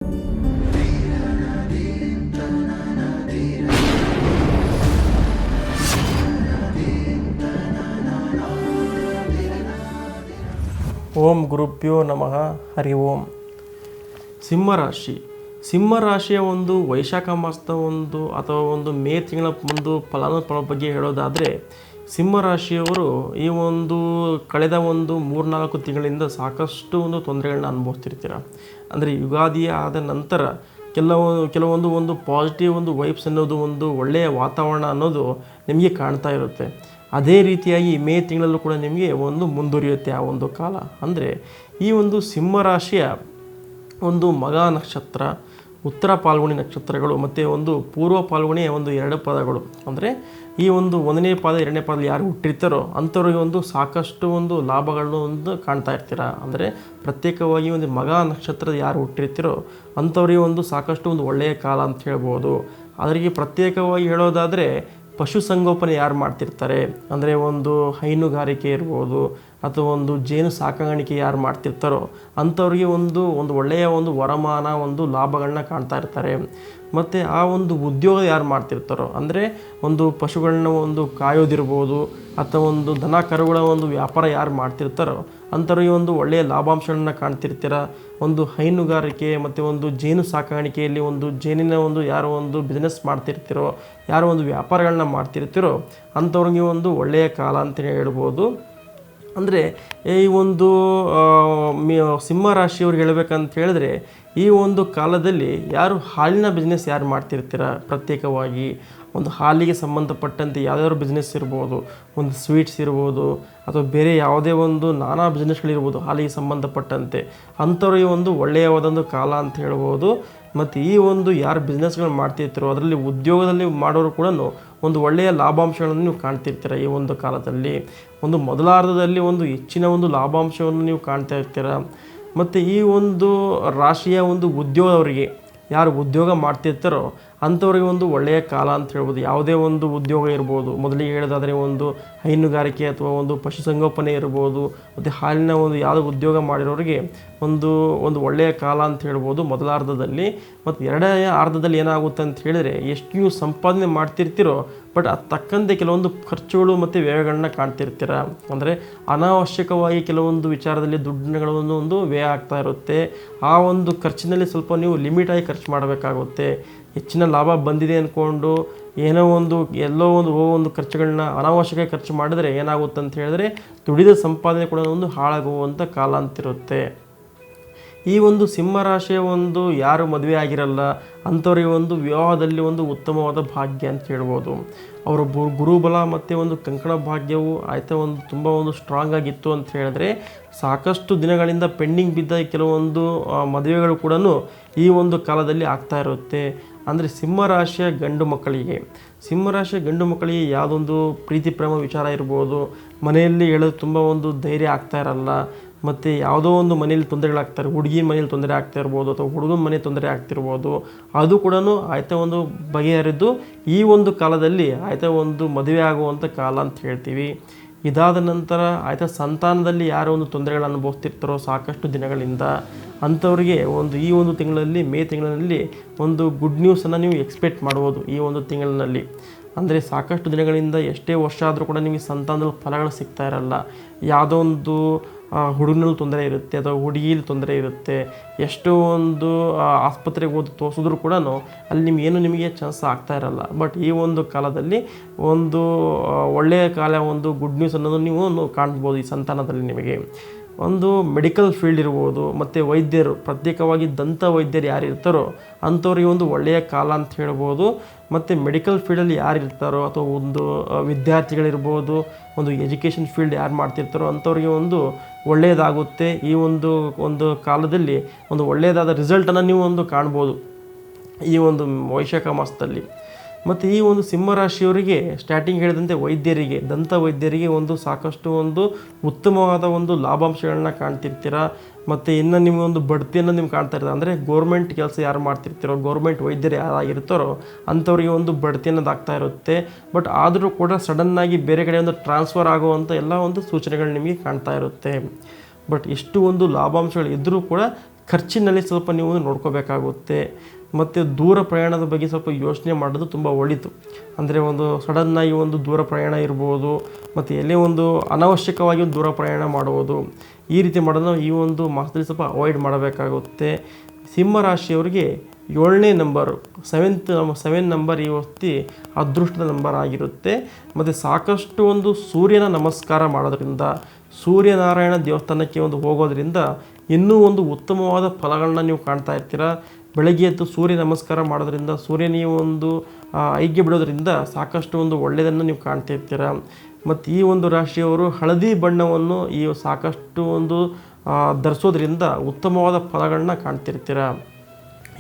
ಓಂ ಗುರುಭ್ಯೋ ನಮಃ. ಹರಿ ಓಂ. ಸಿಂಹರಾಶಿಯ ಒಂದು ವೈಶಾಖ ಮಾಸದ ಅಥವಾ ಮೇ ತಿಂಗಳ ಫಲಾನುಫಲ ಬಗ್ಗೆ ಹೇಳೋದಾದರೆ, ಸಿಂಹರಾಶಿಯವರು ಈ ಕಳೆದ 3-4 ತಿಂಗಳಿಂದ ಸಾಕಷ್ಟು ತೊಂದರೆಗಳನ್ನ ಅನುಭವಿಸ್ತಿರ್ತೀರ. ಅಂದರೆ ಯುಗಾದಿ ಆದ ನಂತರ ಕೆಲವೊಂದು ಪಾಸಿಟಿವ್ ವೈಬ್ಸ್ ಅನ್ನೋದು ಒಳ್ಳೆಯ ವಾತಾವರಣ ಅನ್ನೋದು ನಿಮಗೆ ಕಾಣ್ತಾ ಇರುತ್ತೆ. ಅದೇ ರೀತಿಯಾಗಿ ಮೇ ತಿಂಗಳಲ್ಲೂ ಕೂಡ ನಿಮಗೆ ಮುಂದುವರಿಯುತ್ತೆ ಆ ಕಾಲ. ಅಂದರೆ ಈ ಸಿಂಹರಾಶಿಯ ಮಗ ನಕ್ಷತ್ರ, ಉತ್ತರ ಪಾಲ್ಗುಣಿ ನಕ್ಷತ್ರಗಳು ಮತ್ತು ಪೂರ್ವ ಪಾಲ್ಗುಣಿಯ 2 ಪದಗಳು, ಅಂದರೆ ಈ 1ನೇ ಪಾದ 2ನೇ ಪಾದ ಯಾರು ಹುಟ್ಟಿರ್ತಾರೋ ಅಂಥವ್ರಿಗೆ ಸಾಕಷ್ಟು ಲಾಭಗಳನ್ನು ಕಾಣ್ತಾ ಇರ್ತೀರ. ಅಂದರೆ ಪ್ರತ್ಯೇಕವಾಗಿ ಮಗ ನಕ್ಷತ್ರದ ಯಾರು ಹುಟ್ಟಿರ್ತೀರೋ ಅಂಥವ್ರಿಗೆ ಸಾಕಷ್ಟು ಒಳ್ಳೆಯ ಕಾಲ ಅಂತ ಹೇಳ್ಬೋದು. ಅದರಿಗೆ ಪ್ರತ್ಯೇಕವಾಗಿ ಹೇಳೋದಾದರೆ, ಪಶುಸಂಗೋಪನೆ ಯಾರು ಮಾಡ್ತಿರ್ತಾರೆ, ಅಂದರೆ ಹೈನುಗಾರಿಕೆ ಇರ್ಬೋದು ಅಥವಾ ಜೇನು ಸಾಕಾಣಿಕೆ ಯಾರು ಮಾಡ್ತಿರ್ತಾರೋ ಅಂಥವ್ರಿಗೆ ಒಳ್ಳೆಯ ವರಮಾನ ಲಾಭಗಳನ್ನ ಕಾಣ್ತಾ ಇರ್ತಾರೆ. ಮತ್ತು ಆ ಉದ್ಯೋಗ ಯಾರು ಮಾಡ್ತಿರ್ತಾರೋ, ಅಂದರೆ ಪಶುಗಳನ್ನ ಕಾಯೋದಿರ್ಬೋದು ಅಥವಾ ದನ ಕರುಗಳ ವ್ಯಾಪಾರ ಯಾರು ಮಾಡ್ತಿರ್ತಾರೋ ಅಂಥವ್ರಿಗೆ ಒಳ್ಳೆಯ ಲಾಭಾಂಶಗಳನ್ನ ಕಾಣ್ತಿರ್ತೀರ. ಹೈನುಗಾರಿಕೆ ಮತ್ತು ಜೇನು ಸಾಕಾಣಿಕೆಯಲ್ಲಿ ಜೇನಿನ ಯಾರು ಬಿಸ್ನೆಸ್ ಮಾಡ್ತಿರ್ತೀರೋ, ಯಾರು ವ್ಯಾಪಾರಗಳನ್ನ ಮಾಡ್ತಿರ್ತೀರೋ ಅಂಥವ್ರಿಗೆ ಒಳ್ಳೆಯ ಕಾಲ ಅಂತಲೇ ಹೇಳ್ಬೋದು. ಅಂದರೆ ಈ ಸಿಂಹರಾಶಿಯವ್ರಿಗೆ ಹೇಳ್ಬೇಕಂತ ಹೇಳಿದ್ರೆ, ಈ ಕಾಲದಲ್ಲಿ ಯಾರು ಹಾಲಿನ ಬಿಸ್ನೆಸ್ ಯಾರು ಮಾಡ್ತಿರ್ತೀರ, ಪ್ರತ್ಯೇಕವಾಗಿ ಹಾಲಿಗೆ ಸಂಬಂಧಪಟ್ಟಂತೆ ಯಾವುದಾದ್ರು ಬಿಸ್ನೆಸ್ ಇರ್ಬೋದು, ಸ್ವೀಟ್ಸ್ ಇರ್ಬೋದು ಅಥವಾ ಬೇರೆ ಯಾವುದೇ ನಾನಾ ಬಿಸ್ನೆಸ್ಗಳಿರ್ಬೋದು ಹಾಲಿಗೆ ಸಂಬಂಧಪಟ್ಟಂತೆ, ಅಂಥವ್ರಿಗೆ ಒಳ್ಳೆಯವಾದ ಕಾಲ ಅಂತ ಹೇಳ್ಬೋದು. ಮತ್ತು ಈ ಯಾರು ಬಿಸ್ನೆಸ್ಗಳು ಮಾಡ್ತಿರ್ತೀರೋ ಅದರಲ್ಲಿ ಉದ್ಯೋಗದಲ್ಲಿ ಮಾಡೋರು ಕೂಡ ಒಳ್ಳೆಯ ಲಾಭಾಂಶಗಳನ್ನು ನೀವು ಕಾಣ್ತಿರ್ತೀರ. ಈ ಕಾಲದಲ್ಲಿ ಮೊದಲಾರ್ಧದಲ್ಲಿ ಹೆಚ್ಚಿನ ಲಾಭಾಂಶವನ್ನು ನೀವು ಕಾಣ್ತಾ ಇರ್ತೀರ. ಮತ್ತು ಈ ರಾಶಿಯ ಉದ್ಯೋಗದವರಿಗೆ ಯಾರು ಉದ್ಯೋಗ ಮಾಡ್ತಿರ್ತಾರೋ ಅಂಥವ್ರಿಗೆ ಒಳ್ಳೆಯ ಕಾಲ ಅಂತ ಹೇಳ್ಬೋದು. ಯಾವುದೇ ಉದ್ಯೋಗ ಇರ್ಬೋದು, ಮೊದಲಿಗೆ ಹೇಳೋದಾದರೆ ಹೈನುಗಾರಿಕೆ ಅಥವಾ ಪಶುಸಂಗೋಪನೆ ಇರ್ಬೋದು ಮತ್ತು ಹಾಲಿನ ಯಾವುದೋ ಉದ್ಯೋಗ ಮಾಡಿರೋರಿಗೆ ಒಳ್ಳೆಯ ಕಾಲ ಅಂತ ಹೇಳ್ಬೋದು ಮೊದಲಾರ್ಧದಲ್ಲಿ. ಮತ್ತು ಎರಡನೇ ಅರ್ಧದಲ್ಲಿ ಏನಾಗುತ್ತೆ ಅಂತ ಹೇಳಿದರೆ, ಎಷ್ಟು ನೀವು ಸಂಪಾದನೆ ಮಾಡ್ತಿರ್ತೀರೋ ಬಟ್ ಅದು ತಕ್ಕಂತೆ ಕೆಲವೊಂದು ಖರ್ಚುಗಳು ಮತ್ತು ವ್ಯಯಗಳನ್ನ ಕಾಣ್ತಿರ್ತೀರ. ಅಂದರೆ ಅನಾವಶ್ಯಕವಾಗಿ ಕೆಲವೊಂದು ವಿಚಾರದಲ್ಲಿ ದುಡ್ಡುಗಳನ್ನು ವ್ಯಯ ಆಗ್ತಾ ಇರುತ್ತೆ. ಆ ಖರ್ಚಿನಲ್ಲಿ ಸ್ವಲ್ಪ ನೀವು ಲಿಮಿಟಾಗಿ ಖರ್ಚು ಮಾಡಬೇಕಾಗುತ್ತೆ. ಹೆಚ್ಚಿನ ಲಾಭ ಬಂದಿದೆ ಅಂದ್ಕೊಂಡು ಎಲ್ಲೋ ಖರ್ಚುಗಳನ್ನ ಅನಾವಶ್ಯಕ ಖರ್ಚು ಮಾಡಿದ್ರೆ ಏನಾಗುತ್ತೆ ಅಂತ ಹೇಳಿದ್ರೆ, ದುಡಿದ ಸಂಪಾದನೆ ಕೂಡ ಹಾಳಾಗುವಂಥ ಕಾಲ ಅಂತಿರುತ್ತೆ. ಈ ಸಿಂಹರಾಶಿಯ ಯಾರು ಮದುವೆ ಆಗಿರಲ್ಲ ಅಂಥವ್ರಿಗೆ ವಿವಾಹದಲ್ಲಿ ಉತ್ತಮವಾದ ಭಾಗ್ಯ ಅಂತ ಹೇಳ್ಬೋದು. ಅವರ ಗುರುಬಲ ಮತ್ತು ಕಂಕಣ ಭಾಗ್ಯವು ತುಂಬ ಸ್ಟ್ರಾಂಗ್ ಆಗಿತ್ತು ಅಂತ ಹೇಳಿದ್ರೆ, ಸಾಕಷ್ಟು ದಿನಗಳಿಂದ ಪೆಂಡಿಂಗ್ ಬಿದ್ದ ಕೆಲವೊಂದು ಮದುವೆಗಳು ಕೂಡ ಈ ಕಾಲದಲ್ಲಿ ಆಗ್ತಾ ಇರುತ್ತೆ. ಅಂದರೆ ಸಿಂಹರಾಶಿಯ ಗಂಡು ಮಕ್ಕಳಿಗೆ ಯಾವುದೊಂದು ಪ್ರೀತಿ ಪ್ರೇಮ ವಿಚಾರ ಇರ್ಬೋದು, ಮನೆಯಲ್ಲಿ ಹೇಳೋದು ತುಂಬ ಧೈರ್ಯ ಆಗ್ತಾ ಇರಲ್ಲ. ಮತ್ತು ಯಾವುದೋ ಮನೇಲಿ ತೊಂದರೆಗಳಾಗ್ತಾರೆ, ಹುಡುಗಿನ ಮನೇಲಿ ತೊಂದರೆ ಆಗ್ತಾ ಇರ್ಬೋದು ಅಥವಾ ಹುಡುಗನ ಮನೆ ತೊಂದರೆ ಆಗ್ತಿರ್ಬೋದು, ಅದು ಕೂಡ ಬಗೆಹರಿದು ಈ ಕಾಲದಲ್ಲಿ ಮದುವೆ ಆಗುವಂಥ ಕಾಲ ಅಂತ ಹೇಳ್ತೀವಿ. ಇದಾದ ನಂತರ ಸಂತಾನದಲ್ಲಿ ಯಾರೋ ತೊಂದರೆಗಳು ಅನುಭವಿಸ್ತಿರ್ತಾರೋ ಸಾಕಷ್ಟು ದಿನಗಳಿಂದ ಅಂಥವ್ರಿಗೆ ಈ ತಿಂಗಳಲ್ಲಿ ಮೇ ತಿಂಗಳಿನಲ್ಲಿ ಗುಡ್ ನ್ಯೂಸನ್ನು ನೀವು ಎಕ್ಸ್ಪೆಕ್ಟ್ ಮಾಡ್ಬೋದು. ಈ ತಿಂಗಳಿನಲ್ಲಿ ಅಂದರೆ ಸಾಕಷ್ಟು ದಿನಗಳಿಂದ ಎಷ್ಟೇ ವರ್ಷ ಆದರೂ ಕೂಡ ನಿಮಗೆ ಸಂತಾನದಲ್ಲಿ ಫಲಗಳು ಸಿಗ್ತಾ ಇರಲ್ಲ. ಯಾವುದೋ ಹುಡುಗನಲ್ಲಿ ತೊಂದರೆ ಇರುತ್ತೆ ಅಥವಾ ಹುಡುಗಿಲಿ ತೊಂದರೆ ಇರುತ್ತೆ. ಎಷ್ಟೋ ಆಸ್ಪತ್ರೆಗೆ ಹೋಗಿ ತೋರಿಸಿದ್ರು ಕೂಡ ಅಲ್ಲಿ ನಿಮಗೆ ಚಾನ್ಸ್ ಆಗ್ತಾ ಇರಲ್ಲ. ಬಟ್ ಈ ಕಾಲದಲ್ಲಿ ಒಳ್ಳೆಯ ಕಾಲ ಗುಡ್ ನ್ಯೂಸ್ ಅನ್ನೋದು ನೀವು ಕಾಣ್ಬೋದು. ಈ ಸಂತಾನದಲ್ಲಿ ನಿಮಗೆ ಮೆಡಿಕಲ್ ಫೀಲ್ಡ್ ಇರ್ಬೋದು ಮತ್ತು ವೈದ್ಯರು, ಪ್ರತ್ಯೇಕವಾಗಿ ದಂತ ವೈದ್ಯರು ಯಾರು ಇರ್ತಾರೋ ಅಂಥವ್ರಿಗೆ ಒಳ್ಳೆಯ ಕಾಲ ಅಂತ ಹೇಳ್ಬೋದು. ಮತ್ತು ಮೆಡಿಕಲ್ ಫೀಲ್ಡಲ್ಲಿ ಯಾರು ಇರ್ತಾರೋ ಅಥವಾ ವಿದ್ಯಾರ್ಥಿಗಳಿರ್ಬೋದು, ಎಜುಕೇಷನ್ ಫೀಲ್ಡ್ ಯಾರು ಮಾಡ್ತಿರ್ತಾರೋ ಅಂಥವ್ರಿಗೆ ಒಳ್ಳೆಯದಾಗುತ್ತೆ. ಈ ಕಾಲದಲ್ಲಿ ಒಳ್ಳೆಯದಾದ ರಿಸಲ್ಟನ್ನು ನೀವು ಕಾಣ್ಬೋದು ಈ ವೈಶಾಖ ಮಾಸದಲ್ಲಿ. ಮತ್ತು ಈ ಸಿಂಹರಾಶಿಯವರಿಗೆ ಸ್ಟಾರ್ಟಿಂಗ್ ಹೇಳಿದಂತೆ ದಂತ ವೈದ್ಯರಿಗೆ ಸಾಕಷ್ಟು ಉತ್ತಮವಾದ ಲಾಭಾಂಶಗಳನ್ನ ಕಾಣ್ತಿರ್ತೀರ. ಮತ್ತು ಇನ್ನು ನಿಮಗೆ ಬಡ್ತಿಯನ್ನು ನೀವು ಕಾಣ್ತಾ ಇರ್ತಾರೆ. ಅಂದರೆ ಗೌರ್ಮೆಂಟ್ ಕೆಲಸ ಯಾರು ಮಾಡ್ತಿರ್ತೀರೋ, ಗೌರ್ಮೆಂಟ್ ವೈದ್ಯರು ಯಾರಾಗಿರ್ತಾರೋ ಅಂಥವ್ರಿಗೆ ಬಡ್ತಿ ಅನ್ನೋದು ಆಗ್ತಾ ಇರುತ್ತೆ. ಬಟ್ ಆದರೂ ಕೂಡ ಸಡನ್ನಾಗಿ ಬೇರೆ ಕಡೆ ಟ್ರಾನ್ಸ್ಫರ್ ಆಗುವಂಥ ಎಲ್ಲ ಸೂಚನೆಗಳು ನಿಮಗೆ ಕಾಣ್ತಾ ಇರುತ್ತೆ. ಬಟ್ ಇಷ್ಟು ಲಾಭಾಂಶಗಳು ಇದ್ದರೂ ಕೂಡ ಖರ್ಚಿನಲ್ಲಿ ಸ್ವಲ್ಪ ನೀವು ನೋಡ್ಕೋಬೇಕಾಗುತ್ತೆ. ಮತ್ತು ದೂರ ಪ್ರಯಾಣದ ಬಗ್ಗೆ ಸ್ವಲ್ಪ ಯೋಚನೆ ಮಾಡೋದು ತುಂಬ ಒಳಿತು. ಅಂದರೆ ಒಂದು ಸಡನ್ನಾಗಿ ಒಂದು ದೂರ ಪ್ರಯಾಣ ಇರ್ಬೋದು, ಮತ್ತು ಎಲ್ಲೇ ಒಂದು ಅನಾವಶ್ಯಕವಾಗಿ ಒಂದು ದೂರ ಪ್ರಯಾಣ ಮಾಡುವುದು, ಈ ರೀತಿ ಮಾಡೋದು ಈ ಒಂದು ಮಾಸದಲ್ಲಿ ಸ್ವಲ್ಪ ಅವಾಯ್ಡ್ ಮಾಡಬೇಕಾಗುತ್ತೆ. ಸಿಂಹರಾಶಿಯವರಿಗೆ 7ನೇ ನಂಬರು 7 ನಂಬರ್ ಈ ಹೊತ್ತಿ ಅದೃಷ್ಟದ ನಂಬರ್ ಆಗಿರುತ್ತೆ. ಮತ್ತು ಸಾಕಷ್ಟು ಒಂದು ಸೂರ್ಯನ ನಮಸ್ಕಾರ ಮಾಡೋದ್ರಿಂದ, ಸೂರ್ಯನಾರಾಯಣ ದೇವಸ್ಥಾನಕ್ಕೆ ಒಂದು ಹೋಗೋದ್ರಿಂದ ಇನ್ನೂ ಒಂದು ಉತ್ತಮವಾದ ಫಲಗಳನ್ನ ನೀವು ಕಾಣ್ತಾ ಇರ್ತೀರ. ಬೆಳಗ್ಗೆ ಎದ್ದು ಸೂರ್ಯ ನಮಸ್ಕಾರ ಮಾಡೋದ್ರಿಂದ, ಸೂರ್ಯನಿಗೆ ಒಂದು ಐಕ್ಯ ಬಿಡೋದ್ರಿಂದ ಸಾಕಷ್ಟು ಒಂದು ಒಳ್ಳೆಯದನ್ನು ನೀವು ಕಾಣ್ತಾ ಇರ್ತೀರ. ಮತ್ತು ಈ ಒಂದು ರಾಶಿಯವರು ಹಳದಿ ಬಣ್ಣವನ್ನು ಈ ಸಾಕಷ್ಟು ಒಂದು ಧರಿಸೋದ್ರಿಂದ ಉತ್ತಮವಾದ ಫಲಗಳನ್ನ ಕಾಣ್ತಿರ್ತೀರ.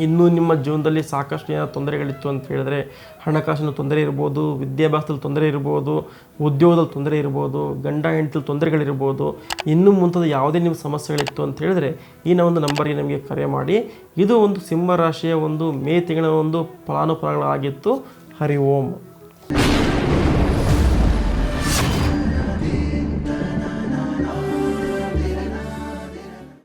ಇನ್ನೂ ನಿಮ್ಮ ಜೀವನದಲ್ಲಿ ಸಾಕಷ್ಟು ಏನೋ ತೊಂದರೆಗಳಿತ್ತು ಅಂತ ಹೇಳಿದ್ರೆ, ಹಣಕಾಸಿನ ತೊಂದರೆ ಇರ್ಬೋದು, ವಿದ್ಯಾಭ್ಯಾಸದಲ್ಲಿ ತೊಂದರೆ ಇರ್ಬೋದು, ಉದ್ಯೋಗದಲ್ಲಿ ತೊಂದರೆ ಇರ್ಬೋದು, ಗಂಡ ಹೆಂಡತಿ ತೊಂದರೆಗಳಿರ್ಬೋದು, ಇನ್ನೂ ಮುಂತಾದ ಯಾವುದೇ ನಿಮ್ಮ ಸಮಸ್ಯೆಗಳಿತ್ತು ಅಂತ ಹೇಳಿದ್ರೆ ಈ ಒಂದು ನಂಬರಿಗೆ ನಮಗೆ ಕರೆ ಮಾಡಿ. ಇದು ಒಂದು ಸಿಂಹ ರಾಶಿಯ ಒಂದು ಮೇ ತಿಂಗಳ ಒಂದು ಫಲಾನುಫಲಗಳಾಗಿತ್ತು. ಹರಿ ಓಂ.